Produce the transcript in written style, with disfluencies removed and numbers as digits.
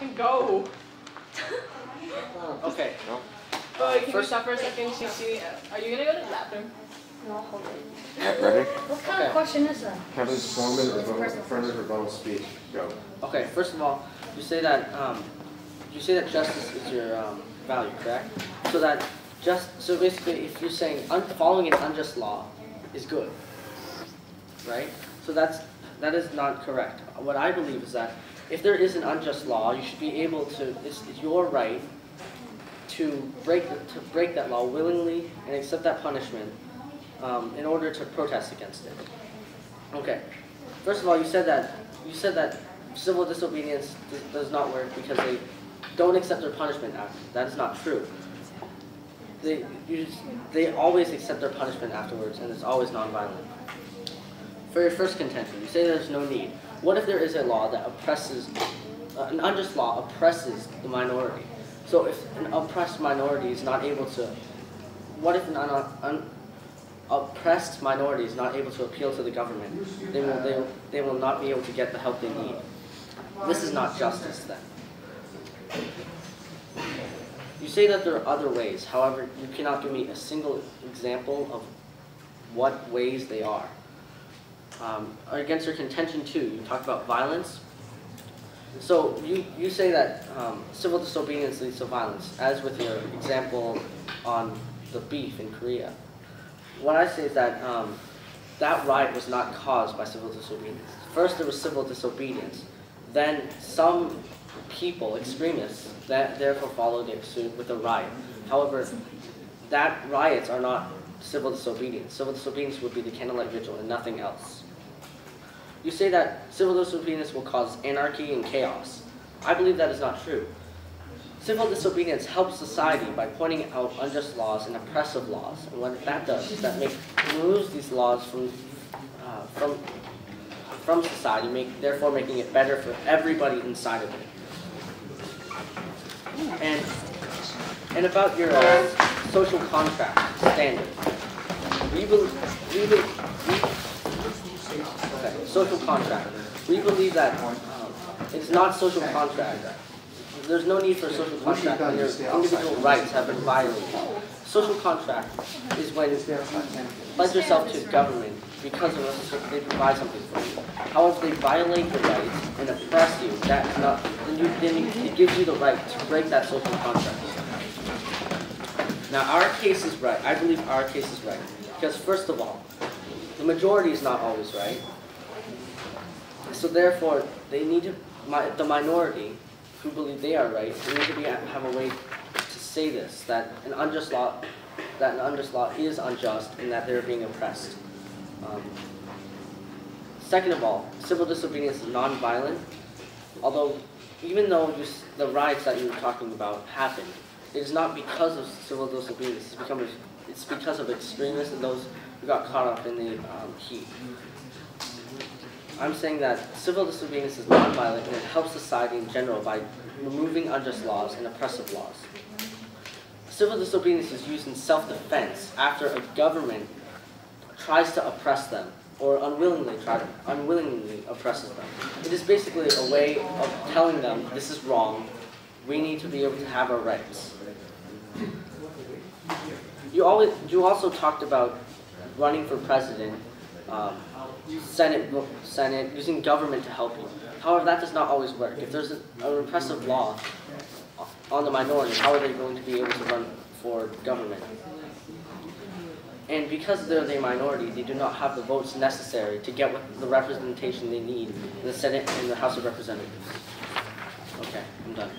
fucking go. Okay. Can you stop for a second? Are you gonna go to the bathroom? No, hold it. Ready? What kind of question is that? Kevin's formative rebuttal speech. Go. Okay. First of all, you say that justice is your value, correct? So basically, if you're saying following an unjust law is good, right? So that is not correct. What I believe is that if there is an unjust law, you should be able to. It's your right to break that law willingly and accept that punishment in order to protest against it. Okay. First of all, you said that civil disobedience does not work because they don't accept their punishment after. That is not true. They always accept their punishment afterwards, and it's always nonviolent. For your first contention, you say there's no need. What if there is a law that oppresses, an unjust law oppresses the minority? So if an oppressed minority is not able to, what if an oppressed minority is not able to appeal to the government? They will not be able to get the help they need. This is not justice then. You say that there are other ways, however, you cannot give me a single example of what ways they are. Against your contention too, you talk about violence. So you say that civil disobedience leads to violence, as with your example on the beef in Korea. What I say is that that riot was not caused by civil disobedience. First there was civil disobedience, then some people, extremists, that therefore followed it suit with a riot. However, that riots are not civil disobedience. Civil disobedience would be the candlelight vigil and nothing else. You say that civil disobedience will cause anarchy and chaos. I believe that is not true. Civil disobedience helps society by pointing out unjust laws and oppressive laws. And what that does is that removes these laws from society, therefore making it better for everybody inside of it. And about your social contract standard, social contract. We believe that it's not social contract. There's no need for a social contract when your individual rights have been violated. Social contract is when you pledge yourself to government because they provide something for you. However, they violate your rights and oppress you. That is not. Then it gives you the right to break that social contract. Now, our case is right. I believe our case is right because, first of all, the majority is not always right. So therefore, they need to. The minority who believe they are right, they need to have a way to say this, that an unjust law is unjust and that they're being oppressed. Second of all, civil disobedience is non-violent, although even though the riots that you were talking about happened, it is not because of civil disobedience, it's because of extremists and those who got caught up in the heat. I'm saying that civil disobedience is non-violent and it helps society in general by removing unjust laws and oppressive laws. Civil disobedience is used in self-defense after a government tries to oppress them or unwillingly oppresses them. It is basically a way of telling them this is wrong, we need to be able to have our rights. You also talked about running for president, Senate, using government to help you. However, that does not always work. If there's a repressive law on the minority, how are they going to be able to run for government? And because they're the minority, they do not have the votes necessary to get the representation they need in the Senate and the House of Representatives. Okay, I'm done.